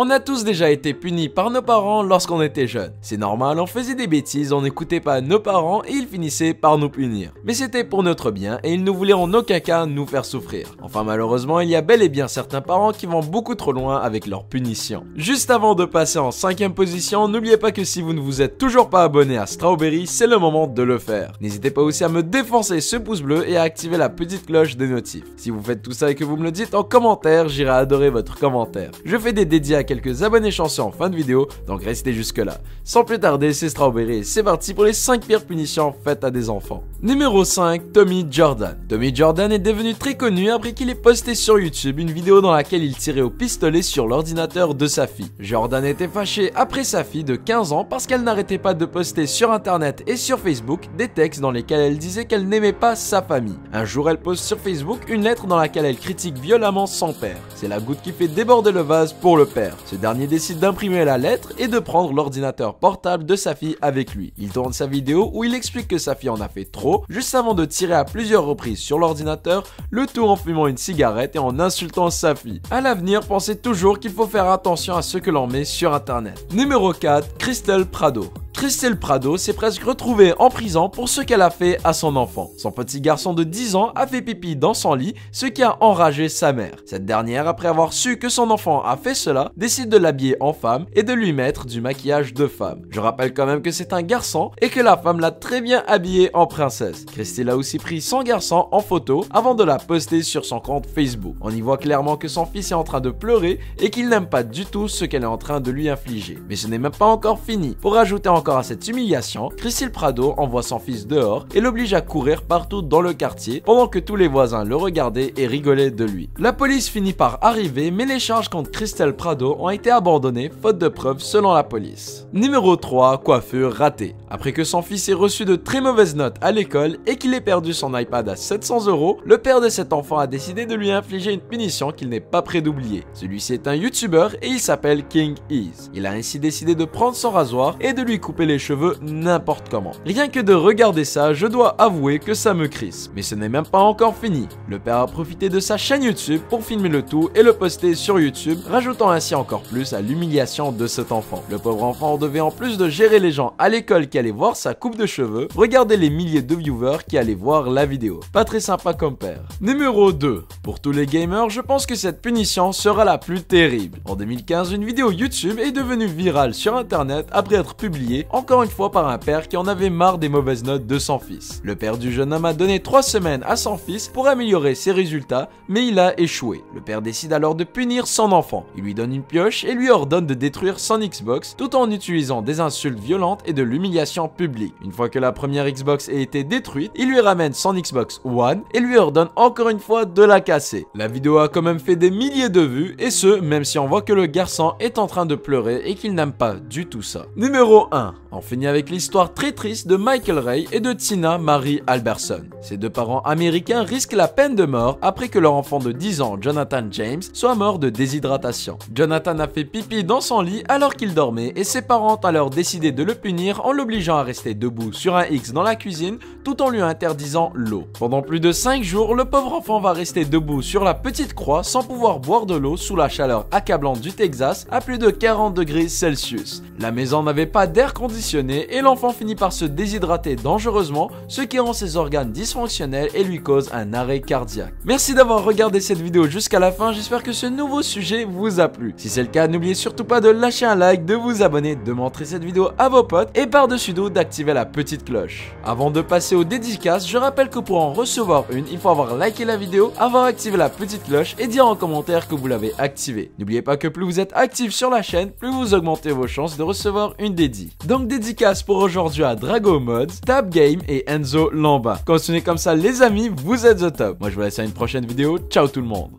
On a tous déjà été punis par nos parents lorsqu'on était jeunes. C'est normal, on faisait des bêtises, on n'écoutait pas nos parents et ils finissaient par nous punir. Mais c'était pour notre bien et ils ne voulaient en aucun cas nous faire souffrir. Enfin malheureusement, il y a bel et bien certains parents qui vont beaucoup trop loin avec leurs punitions. Juste avant de passer en 5e position, n'oubliez pas que si vous ne vous êtes toujours pas abonné à Strawberry, c'est le moment de le faire. N'hésitez pas aussi à me défoncer ce pouce bleu et à activer la petite cloche des notifs. Si vous faites tout ça et que vous me le dites en commentaire, j'irai adorer votre commentaire. Je fais des dédiés à quelques abonnés chanceux en fin de vidéo, donc restez jusque là. Sans plus tarder, c'est Strawberry et c'est parti pour les 5 pires punitions faites à des enfants. Numéro 5, Tommy Jordan. Tommy Jordan est devenu très connu après qu'il ait posté sur YouTube une vidéo dans laquelle il tirait au pistolet sur l'ordinateur de sa fille. Jordan était fâché après sa fille de 15 ans parce qu'elle n'arrêtait pas de poster sur internet et sur Facebook des textes dans lesquels elle disait qu'elle n'aimait pas sa famille. Un jour, elle poste sur Facebook une lettre dans laquelle elle critique violemment son père. C'est la goutte qui fait déborder le vase pour le père. Ce dernier décide d'imprimer la lettre et de prendre l'ordinateur portable de sa fille avec lui. Il tourne sa vidéo où il explique que sa fille en a fait trop, juste avant de tirer à plusieurs reprises sur l'ordinateur, le tout en fumant une cigarette et en insultant sa fille. À l'avenir, pensez toujours qu'il faut faire attention à ce que l'on met sur internet. Numéro 4, Crystal Prado. Crystal Prado s'est presque retrouvée en prison pour ce qu'elle a fait à son enfant. Son petit garçon de 10 ans a fait pipi dans son lit, ce qui a enragé sa mère. Cette dernière, après avoir su que son enfant a fait cela, décide de l'habiller en femme et de lui mettre du maquillage de femme. Je rappelle quand même que c'est un garçon et que la femme l'a très bien habillé en princesse. Crystal a aussi pris son garçon en photo avant de la poster sur son compte Facebook. On y voit clairement que son fils est en train de pleurer et qu'il n'aime pas du tout ce qu'elle est en train de lui infliger. Mais ce n'est même pas encore fini. Pour ajouter encore à cette humiliation, Crystal Prado envoie son fils dehors et l'oblige à courir partout dans le quartier pendant que tous les voisins le regardaient et rigolaient de lui. La police finit par arriver, mais les charges contre Crystal Prado ont été abandonnées faute de preuves selon la police. Numéro 3, coiffure ratée. Après que son fils ait reçu de très mauvaises notes à l'école et qu'il ait perdu son iPad à 700 €, le père de cet enfant a décidé de lui infliger une punition qu'il n'est pas prêt d'oublier. Celui-ci est un YouTuber et il s'appelle King Ease. Il a ainsi décidé de prendre son rasoir et de lui couper les cheveux n'importe comment. Rien que de regarder ça, je dois avouer que ça me crisse. Mais ce n'est même pas encore fini. Le père a profité de sa chaîne YouTube pour filmer le tout et le poster sur YouTube, rajoutant ainsi encore plus à l'humiliation de cet enfant. Le pauvre enfant devait en plus de gérer les gens à l'école qui allaient voir sa coupe de cheveux, regarder les milliers de viewers qui allaient voir la vidéo. Pas très sympa comme père. Numéro 2. Pour tous les gamers, je pense que cette punition sera la plus terrible. En 2015, une vidéo YouTube est devenue virale sur internet après être publiée encore une fois par un père qui en avait marre des mauvaises notes de son fils. Le père du jeune homme a donné 3 semaines à son fils pour améliorer ses résultats, mais il a échoué. Le père décide alors de punir son enfant. Il lui donne une pioche et lui ordonne de détruire son Xbox tout en utilisant des insultes violentes et de l'humiliation publique. Une fois que la première Xbox a été détruite, il lui ramène son Xbox One et lui ordonne encore une fois de la casser. La vidéo a quand même fait des milliers de vues et ce, même si on voit que le garçon est en train de pleurer et qu'il n'aime pas du tout ça. Numéro 1. On finit avec l'histoire très triste de Michael Ray et de Tina Marie Alberson. Ces deux parents américains risquent la peine de mort après que leur enfant de 10 ans, Jonathan James, soit mort de déshydratation. Jonathan a fait pipi dans son lit alors qu'il dormait et ses parents ont alors décidé de le punir en l'obligeant à rester debout sur un X dans la cuisine tout en lui interdisant l'eau. Pendant plus de 5 jours, le pauvre enfant va rester debout sur la petite croix sans pouvoir boire de l'eau sous la chaleur accablante du Texas à plus de 40 degrés Celsius. La maison n'avait pas d'air conditionné et l'enfant finit par se déshydrater dangereusement, ce qui rend ses organes dysfonctionnels et lui cause un arrêt cardiaque. Merci d'avoir regardé cette vidéo jusqu'à la fin, j'espère que ce nouveau sujet vous a plu. Si c'est le cas, n'oubliez surtout pas de lâcher un like, de vous abonner, de montrer cette vidéo à vos potes et par-dessus tout d'activer la petite cloche. Avant de passer aux dédicaces, je rappelle que pour en recevoir une, il faut avoir liké la vidéo, avoir activé la petite cloche et dire en commentaire que vous l'avez activée. N'oubliez pas que plus vous êtes actif sur la chaîne, plus vous augmentez vos chances de recevoir une dédie. Donc dédicace pour aujourd'hui à Drago Mods, Tab Game et Enzo Lamba. Continuez comme ça les amis, vous êtes au top. Moi je vous laisse à une prochaine vidéo, ciao tout le monde.